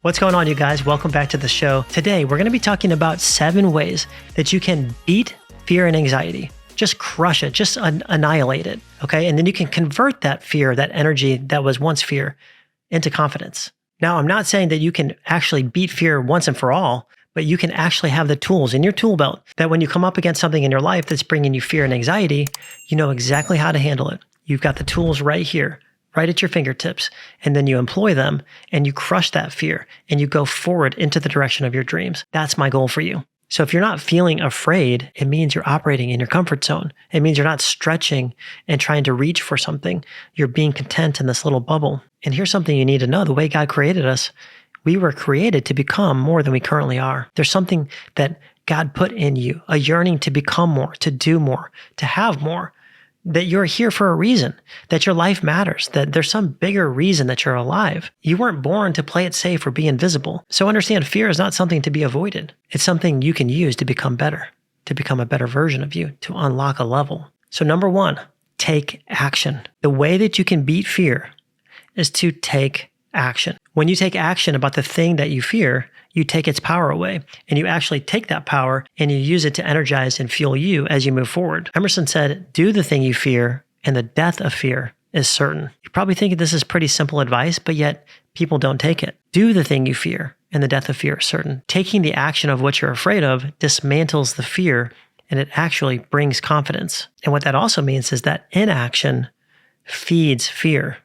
What's going on, you guys? Welcome back to the show. Today, we're going to be talking about 7 ways that you can beat fear and anxiety. Just crush it, just annihilate it, okay? And then you can convert that fear, that energy that was once fear, into confidence. Now, I'm not saying that you can actually beat fear once and for all, but you can actually have the tools in your tool belt that when you come up against something in your life that's bringing you fear and anxiety, you know exactly how to handle it. You've got the tools right here, right at your fingertips, and then you employ them and you crush that fear and you go forward into the direction of your dreams. That's my goal for you. So if you're not feeling afraid, it means you're operating in your comfort zone. It means you're not stretching and trying to reach for something. You're being content in this little bubble. And here's something you need to know. The way God created us, we were created to become more than we currently are. There's something that God put in you, a yearning to become more, to do more, to have more. That you're here for a reason, that your life matters, that there's some bigger reason that you're alive. You weren't born to play it safe or be invisible. So understand, fear is not something to be avoided. It's something you can use to become better, to become a better version of you, to unlock a level. So number 1, take action. The way that you can beat fear is to take action. When you take action about the thing that you fear, you take its power away, and you actually take that power and you use it to energize and fuel you as you move forward. Emerson said, do the thing you fear, and the death of fear is certain. You're probably thinking this is pretty simple advice, but yet people don't take it. Do the thing you fear, and the death of fear is certain. Taking the action of what you're afraid of dismantles the fear, and it actually brings confidence. And what that also means is that inaction feeds fear.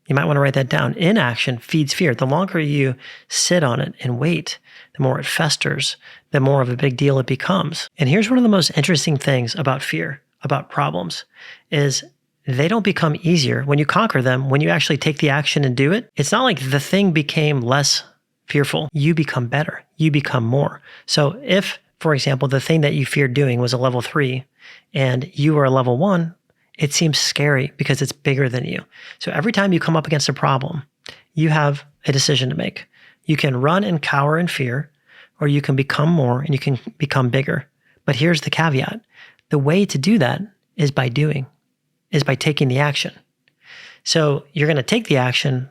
You might want to write that down. Inaction feeds fear. The longer you sit on it and wait, the more it festers, the more of a big deal it becomes. And here's one of the most interesting things about fear, about problems, is they don't become easier when you conquer them, when you actually take the action and do it. It's not like the thing became less fearful. You become better. You become more. So if, for example, the thing that you feared doing was a level 3 and you were a level 1, it seems scary because it's bigger than you. So every time you come up against a problem, you have a decision to make. You can run and cower in fear, or you can become more and you can become bigger. But here's the caveat. The way to do that is by doing, is by taking the action. So you're going to take the action,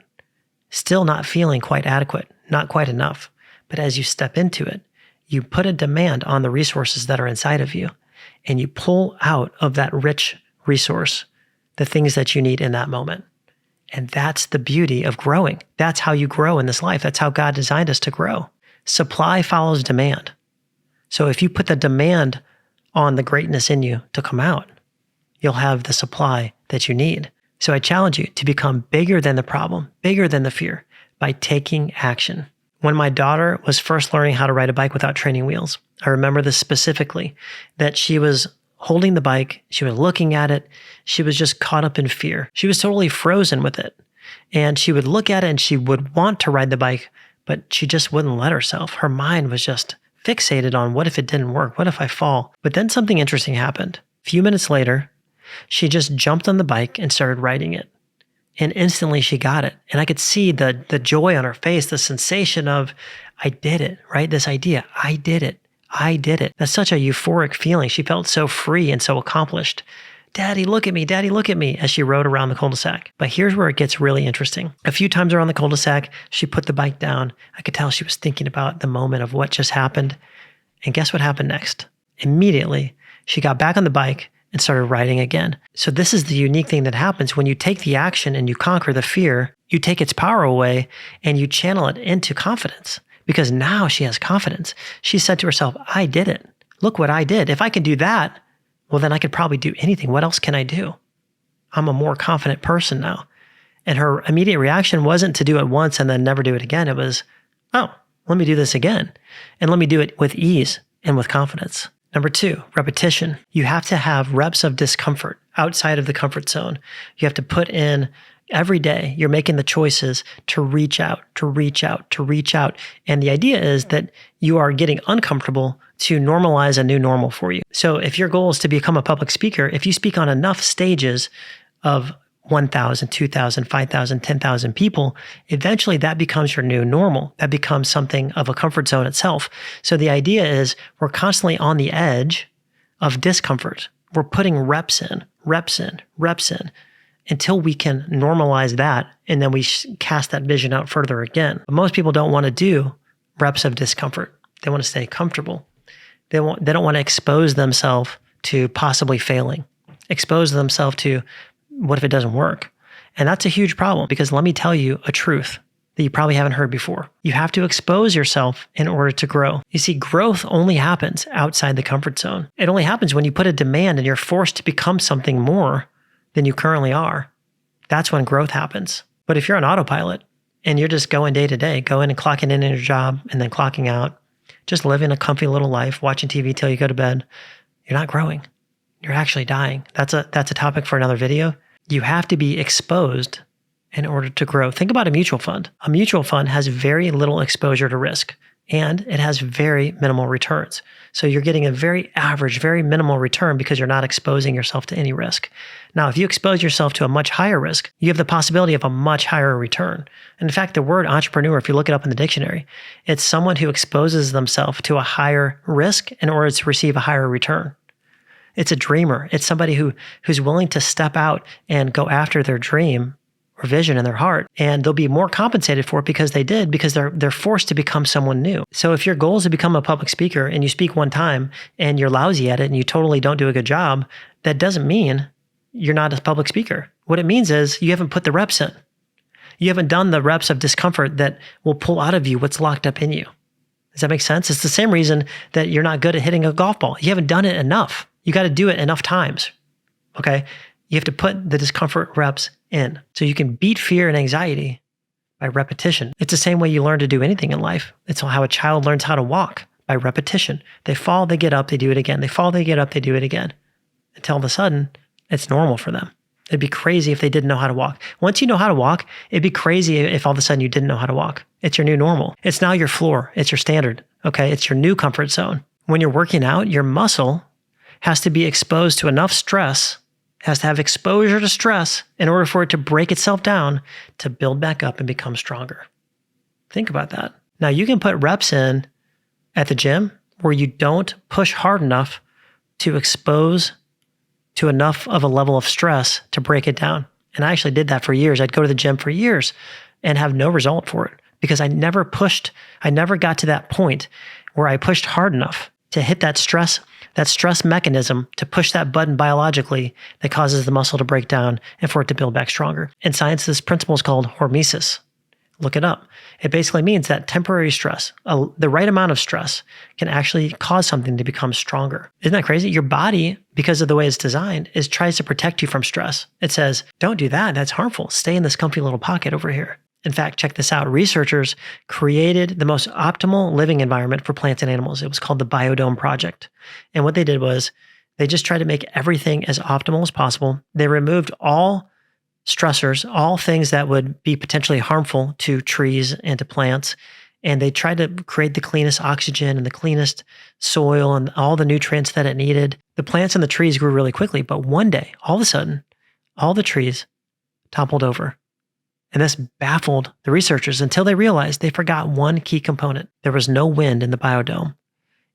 still not feeling quite adequate, not quite enough. But as you step into it, you put a demand on the resources that are inside of you, and you pull out of that rich resource the things that you need in that moment. And that's the beauty of growing. That's how you grow in this life. That's how God designed us to grow. Supply follows demand. So if you put the demand on the greatness in you to come out, you'll have the supply that you need. So I challenge you to become bigger than the problem, bigger than the fear, by taking action. When my daughter was first learning how to ride a bike without training wheels, I remember this specifically, that she was holding the bike, she was looking at it, she was just caught up in fear. She was totally frozen with it. And she would look at it and she would want to ride the bike, but she just wouldn't let herself. Her mind was just fixated on, what if it didn't work? What if I fall? But then something interesting happened. A few minutes later, she just jumped on the bike and started riding it. And instantly she got it. And I could see the joy on her face, the sensation of, I did it, right? This idea, I did it. I did it. That's such a euphoric feeling. She felt so free and so accomplished. Daddy, look at me. Daddy, look at me, as she rode around the cul-de-sac. But here's where it gets really interesting. A few times around the cul-de-sac, she put the bike down. I could tell she was thinking about the moment of what just happened. And guess what happened next? Immediately, she got back on the bike and started riding again. So this is the unique thing that happens when you take the action and you conquer the fear, you take its power away and you channel it into confidence. Because now she has confidence. She said to herself, I did it. Look what I did. If I can do that, well, then I could probably do anything. What else can I do? I'm a more confident person now. And her immediate reaction wasn't to do it once and then never do it again. It was, oh, let me do this again. And let me do it with ease and with confidence. Number 2, repetition. You have to have reps of discomfort outside of the comfort zone. You have to put in every day. You're making the choices to reach out, to reach out, to reach out. And the idea is that you are getting uncomfortable to normalize a new normal for you. So if your goal is to become a public speaker, if you speak on enough stages of 1,000, 2,000, 5,000, 10,000 people, eventually that becomes your new normal. That becomes something of a comfort zone itself. So the idea is we're constantly on the edge of discomfort. We're putting reps in, reps in, reps in. until we can normalize that, and then we cast that vision out further again. But most people don't want to do reps of discomfort. They want to stay comfortable. They don't want to expose themselves to possibly failing, expose themselves to what if it doesn't work? And that's a huge problem, because let me tell you a truth that you probably haven't heard before. You have to expose yourself in order to grow. You see, growth only happens outside the comfort zone. It only happens when you put a demand and you're forced to become something more than you currently are. That's when growth happens. But if you're on autopilot and you're just going day to day, going and clocking in your job and then clocking out, just living a comfy little life, watching TV till you go to bed, you're not growing. You're actually dying. That's a topic for another video. You have to be exposed in order to grow. Think about a mutual fund. A mutual fund has very little exposure to risk, and it has very minimal returns. So you're getting a very average, very minimal return because you're not exposing yourself to any risk. Now, if you expose yourself to a much higher risk, you have the possibility of a much higher return. And in fact, the word entrepreneur, if you look it up in the dictionary, it's someone who exposes themselves to a higher risk in order to receive a higher return. It's a dreamer. It's somebody who's willing to step out and go after their dream or vision in their heart, and they'll be more compensated for it because they're forced to become someone new. So if your goal is to become a public speaker and you speak one time and you're lousy at it and you totally don't do a good job, that doesn't mean you're not a public speaker. What it means is you haven't put the reps in. You haven't done the reps of discomfort that will pull out of you what's locked up in you. Does that make sense? It's the same reason that you're not good at hitting a golf ball. You haven't done it enough. You got to do it enough times. Okay? You have to put the discomfort reps in. So you can beat fear and anxiety by repetition. It's the same way you learn to do anything in life. It's how a child learns how to walk, by repetition. They fall, they get up, they do it again. They fall, they get up, they do it again. Until all of a sudden, it's normal for them. It'd be crazy if they didn't know how to walk. Once you know how to walk, it'd be crazy if all of a sudden you didn't know how to walk. It's your new normal. It's now your floor. It's your standard. Okay? It's your new comfort zone. When you're working out, your muscle has to be exposed to enough stress, has to have exposure to stress in order for it to break itself down to build back up and become stronger. Think about that. Now, you can put reps in at the gym where you don't push hard enough to expose to enough of a level of stress to break it down. And I actually did that for years. I'd go to the gym for years and have no result for it because I never got to that point where I pushed hard enough to hit that stress mechanism, to push that button biologically that causes the muscle to break down and for it to build back stronger. In science, this principle is called Hormesis. Look it up. It basically means that temporary stress, the right amount of stress, can actually cause something to become stronger. Isn't that crazy? Your body, because of the way it's designed, tries to protect you from stress. It says, don't do that. That's harmful. Stay in this comfy little pocket over here. In fact, check this out. Researchers created the most optimal living environment for plants and animals. It was called the Biodome Project. And what they did was they just tried to make everything as optimal as possible. They removed all stressors, all things that would be potentially harmful to trees and to plants. And they tried to create the cleanest oxygen and the cleanest soil and all the nutrients that it needed. The plants and the trees grew really quickly, but one day, all of a sudden, all the trees toppled over. And this baffled the researchers until they realized they forgot one key component. There was no wind in the biodome.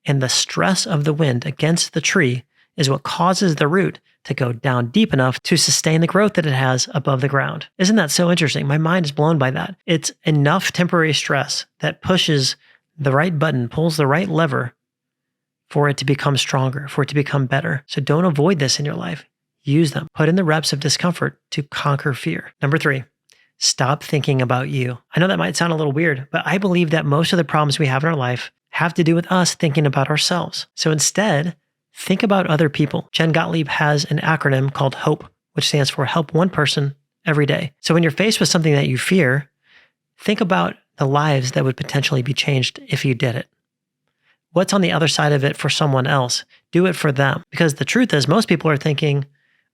And the stress of the wind against the tree is what causes the root to go down deep enough to sustain the growth that it has above the ground. Isn't that so interesting? My mind is blown by that. It's enough temporary stress that pushes the right button, pulls the right lever for it to become stronger, for it to become better. So don't avoid this in your life. Use them. Put in the reps of discomfort to conquer fear. Number 3. Stop thinking about you. I know that might sound a little weird, but I believe that most of the problems we have in our life have to do with us thinking about ourselves. So instead, think about other people. Jen Gottlieb has an acronym called HOPE, which stands for Help One Person Every Day. So when you're faced with something that you fear, think about the lives that would potentially be changed if you did it. What's on the other side of it for someone else? Do it for them. Because the truth is, most people are thinking,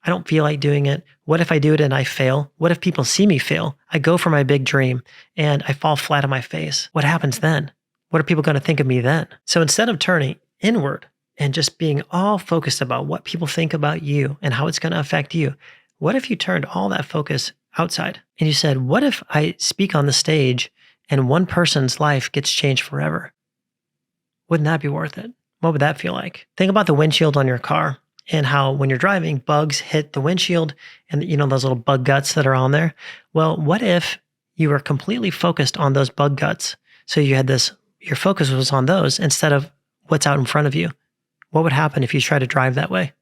I don't feel like doing it. What if I do it and I fail? What if people see me fail? I go for my big dream and I fall flat on my face. What happens then? What are people going to think of me then? So instead of turning inward and just being all focused about what people think about you and how it's going to affect you, what if you turned all that focus outside and you said, what if I speak on the stage and one person's life gets changed forever? Wouldn't that be worth it? What would that feel like? Think about the windshield on your car. and how when you're driving, bugs hit the windshield and those little bug guts that are on there. Well, what if you were completely focused on those bug guts? So you had your focus was on those instead of what's out in front of you. What would happen if you try to drive that way?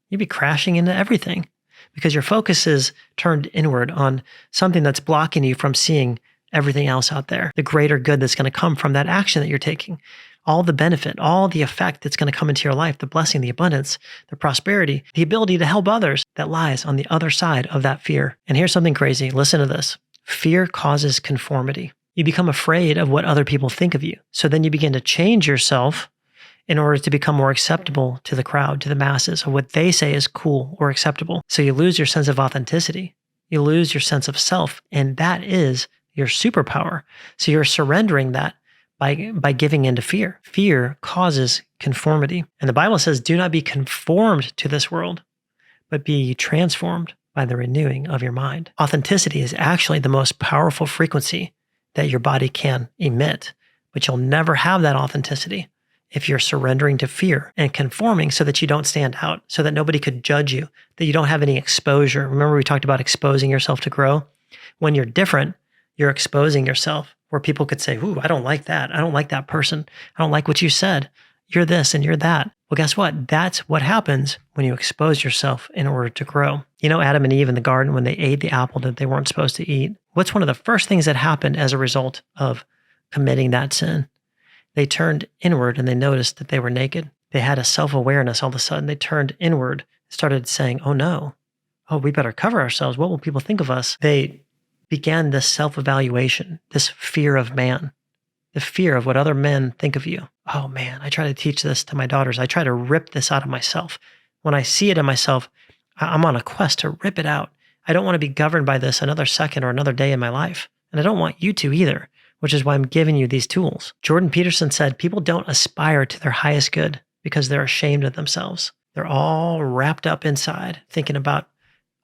You'd be crashing into everything because your focus is turned inward on something that's blocking you from seeing everything else out there, the greater good that's going to come from that action that you're taking, all the benefit, all the effect that's going to come into your life, the blessing, the abundance, the prosperity, the ability to help others that lies on the other side of that fear. And here's something crazy. Listen to this. Fear causes conformity. You become afraid of what other people think of you. So then you begin to change yourself in order to become more acceptable to the crowd, to the masses, of what they say is cool or acceptable. So you lose your sense of authenticity. You lose your sense of self, and that is your superpower. So you're surrendering that by giving into fear. Fear causes conformity. And the Bible says, do not be conformed to this world, but be transformed by the renewing of your mind. Authenticity is actually the most powerful frequency that your body can emit, but you'll never have that authenticity if you're surrendering to fear and conforming so that you don't stand out, so that nobody could judge you, that you don't have any exposure. Remember we talked about exposing yourself to grow? When you're different, you're exposing yourself where people could say, ooh, I don't like that. I don't like that person. I don't like what you said. You're this and you're that. Well, guess what? That's what happens when you expose yourself in order to grow. Adam and Eve in the garden, when they ate the apple that they weren't supposed to eat, what's one of the first things that happened as a result of committing that sin? They turned inward and they noticed that they were naked. They had a self-awareness all of a sudden. They turned inward, started saying, oh no, we better cover ourselves. What will people think of us? They began this self-evaluation, this fear of man, the fear of what other men think of you. Oh man, I try to teach this to my daughters. I try to rip this out of myself. When I see it in myself, I'm on a quest to rip it out. I don't want to be governed by this another second or another day in my life. And I don't want you to either, which is why I'm giving you these tools. Jordan Peterson said, people don't aspire to their highest good because they're ashamed of themselves. They're all wrapped up inside, thinking about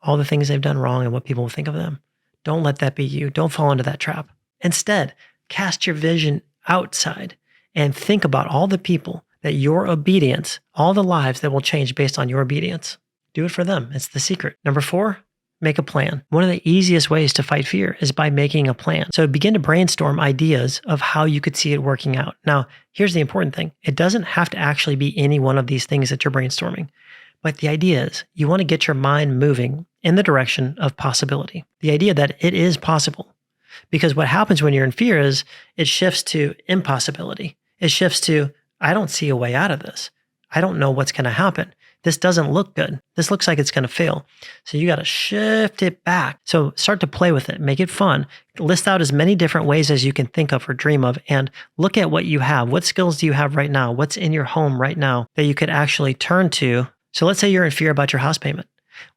all the things they've done wrong and what people will think of them. Don't let that be you. Don't fall into that trap. Instead, cast your vision outside and think about all the people that your obedience, all the lives that will change based on your obedience. Do it for them. It's the secret. Number 4, make a plan. One of the easiest ways to fight fear is by making a plan. So begin to brainstorm ideas of how you could see it working out. Now, here's the important thing. It doesn't have to actually be any one of these things that you're brainstorming. But the idea is you want to get your mind moving in the direction of possibility. The idea that it is possible. Because what happens when you're in fear is it shifts to impossibility. It shifts to, I don't see a way out of this. I don't know what's going to happen. This doesn't look good. This looks like it's going to fail. So you got to shift it back. So start to play with it. Make it fun. List out as many different ways as you can think of or dream of and look at what you have. What skills do you have right now? What's in your home right now that you could actually turn to? So let's say you're in fear about your house payment.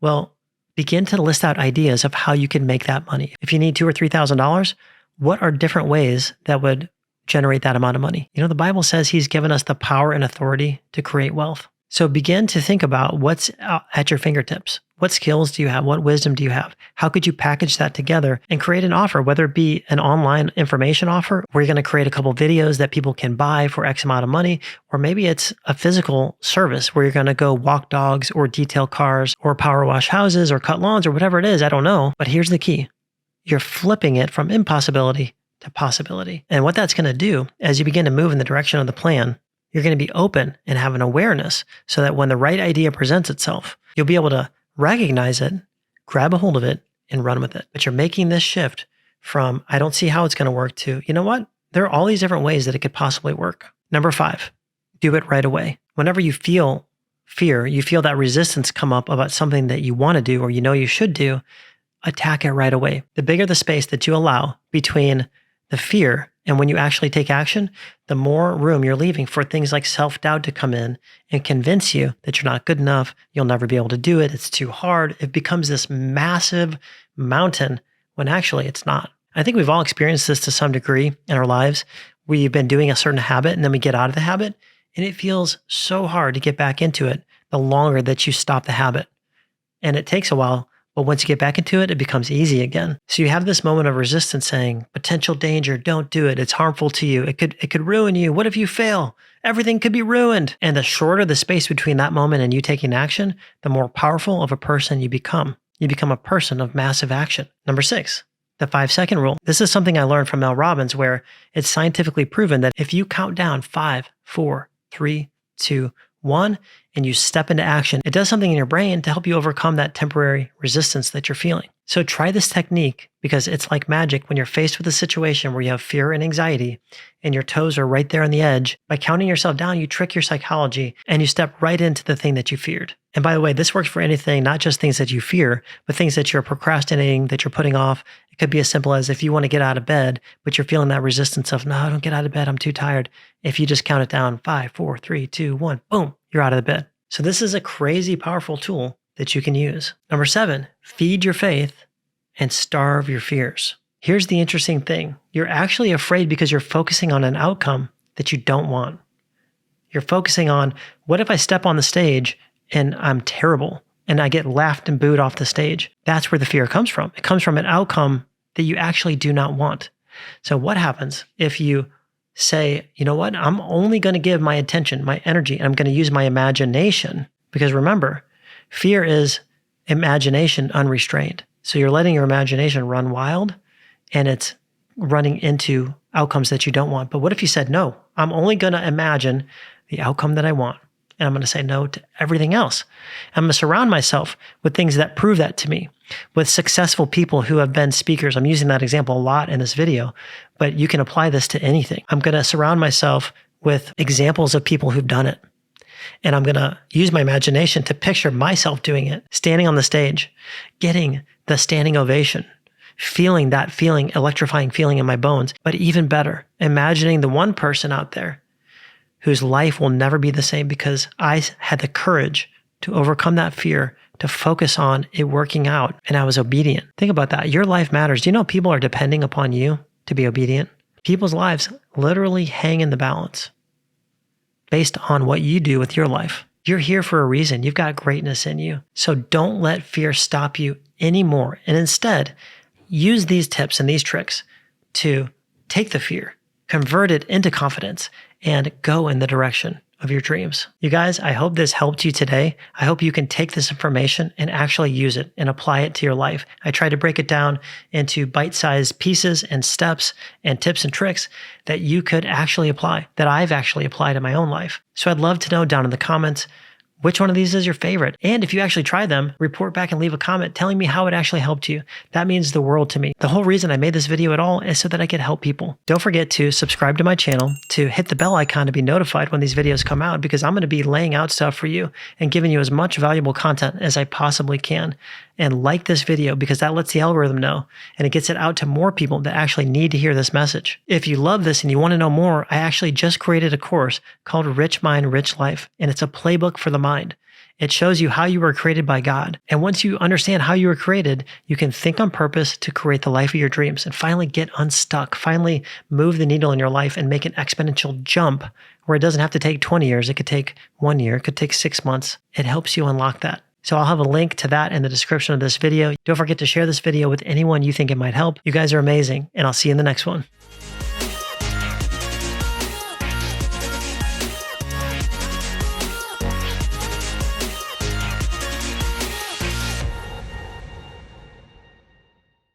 Well, begin to list out ideas of how you can make that money. If you need $2,000 or $3,000, what are different ways that would generate that amount of money? The Bible says He's given us the power and authority to create wealth. So begin to think about what's at your fingertips. What skills do you have? What wisdom do you have? How could you package that together and create an offer, whether it be an online information offer where you're going to create a couple videos that people can buy for X amount of money, or maybe it's a physical service where you're going to go walk dogs or detail cars or power wash houses or cut lawns or whatever it is. I don't know. But here's the key. You're flipping it from impossibility to possibility. And what that's going to do as you begin to move in the direction of the plan, you're going to be open and have an awareness so that when the right idea presents itself, you'll be able to recognize it, grab a hold of it, and run with it. But you're making this shift from, I don't see how it's going to work to, you know what? There are all these different ways that it could possibly work. Number 5, do it right away. Whenever you feel fear, you feel that resistance come up about something that you want to do or you should do, attack it right away. The bigger the space that you allow between the fear and when you actually take action, the more room you're leaving for things like self-doubt to come in and convince you that you're not good enough, you'll never be able to do it, it's too hard. It becomes this massive mountain when actually it's not. I think we've all experienced this to some degree in our lives. We've been doing a certain habit and then we get out of the habit and it feels so hard to get back into it the longer that you stop the habit. And it takes a while, But once you get back into it, it becomes easy again. So you have this moment of resistance saying, potential danger, don't do it. It's harmful to you. It could ruin you. What if you fail? Everything could be ruined. And the shorter the space between that moment and you taking action, the more powerful of a person you become. You become a person of massive action. Number 6, the 5-second rule. This is something I learned from Mel Robbins, where it's scientifically proven that if you count down 5, 4, 3, 2, 1, and you step into action, it does something in your brain to help you overcome that temporary resistance that you're feeling. So try this technique, because it's like magic when you're faced with a situation where you have fear and anxiety and your toes are right there on the edge. By counting yourself down, you trick your psychology and you step right into the thing that you feared. And by the way, this works for anything, not just things that you fear, but things that you're procrastinating, that you're putting off. It could be as simple as if you want to get out of bed, but you're feeling that resistance of, no, don't get out of bed, I'm too tired. If you just count it down, 5, 4, 3, 2, 1, boom, you're out of the bed. So this is a crazy powerful tool that you can use. Number 7, feed your faith and starve your fears. Here's the interesting thing. You're actually afraid because you're focusing on an outcome that you don't want. You're focusing on, what if I step on the stage and I'm terrible and I get laughed and booed off the stage? That's where the fear comes from. It comes from an outcome that you actually do not want. So what happens if you say, you know what, I'm only going to give my attention, my energy, and I'm going to use my imagination? Because remember, fear is imagination unrestrained. So you're letting your imagination run wild and it's running into outcomes that you don't want. But what if you said, no, I'm only going to imagine the outcome that I want, and I'm going to say no to everything else. I'm going to surround myself with things that prove that to me, with successful people who have been speakers. I'm using that example a lot in this video, but you can apply this to anything. I'm going to surround myself with examples of people who've done it. And I'm going to use my imagination to picture myself doing it, standing on the stage, getting the standing ovation, feeling that feeling, electrifying feeling in my bones. But even better, imagining the one person out there whose life will never be the same because I had the courage to overcome that fear, to focus on it working out, and I was obedient. Think about that. Your life matters. Do you know people are depending upon you to be obedient? People's lives literally hang in the balance based on what you do with your life. You're here for a reason. You've got greatness in you. So don't let fear stop you anymore. And instead, use these tips and these tricks to take the fear, convert it into confidence, and go in the direction of your dreams. You guys, I hope this helped you today. I hope you can take this information and actually use it and apply it to your life. I try to break it down into bite-sized pieces and steps and tips and tricks that you could actually apply, that I've actually applied in my own life. So I'd love to know down in the comments, which one of these is your favorite? And if you actually try them, report back and leave a comment telling me how it actually helped you. That means the world to me. The whole reason I made this video at all is so that I could help people. Don't forget to subscribe to my channel, to hit the bell icon to be notified when these videos come out, because I'm going to be laying out stuff for you and giving you as much valuable content as I possibly can. And like this video, because that lets the algorithm know and it gets it out to more people that actually need to hear this message. If you love this and you want to know more, I actually just created a course called Rich Mind, Rich Life, and it's a playbook for the mind. It shows you how you were created by God. And once you understand how you were created, you can think on purpose to create the life of your dreams and finally get unstuck, finally move the needle in your life and make an exponential jump where it doesn't have to take 20 years. It could take 1 year. It could take 6 months. It helps you unlock that. So I'll have a link to that in the description of this video. Don't forget to share this video with anyone you think it might help. You guys are amazing, and I'll see you in the next one.